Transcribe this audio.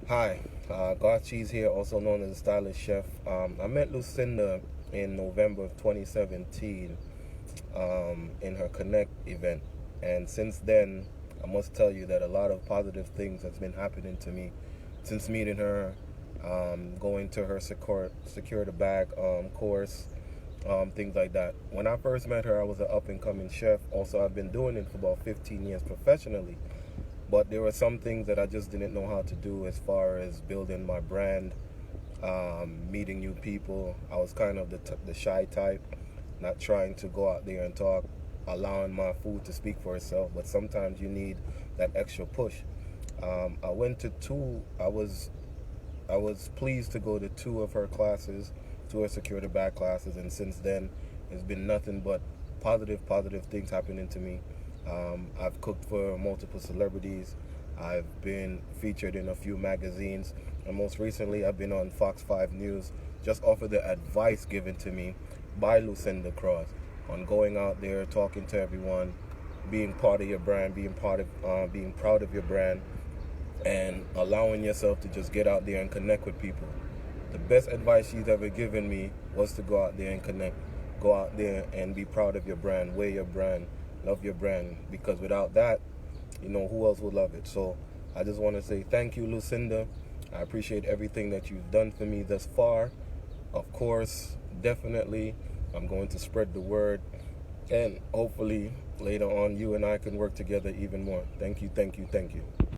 Hi, God Cheese here, also known as the Stylish Chef. I met Lucinda in November of 2017 in her Connect event, and since then, I must tell you that a lot of positive things has been happening to me since meeting her, going to her secure the bag course, things like that. When I first met her, I was an up and coming chef. Also, I've been doing it for about 15 years professionally. But there were some things that I just didn't know how to do as far as building my brand, meeting new people. I was kind of the shy type, not trying to go out there and talk, allowing my food to speak for itself. But sometimes you need that extra push. I went to two. I was pleased to go to two of her classes, two of her security back classes, and since then, it's been nothing but positive things happening to me. I've cooked for multiple celebrities. I've been featured in a few magazines, and most recently, I've been on Fox 5 News just off of the advice given to me by Lucinda Cross on going out there, talking to everyone, being part of your brand, being proud of your brand, and allowing yourself to just get out there and connect with people. The best advice she's ever given me was to go out there and connect. Go out there and be proud of your brand, wear your brand, love your brand, because without that, who else would love it? So I just want to say thank you, Lucinda. I appreciate everything that you've done for me thus far. Of course, definitely, I'm going to spread the word, and hopefully later on you and I can work together even more. Thank you.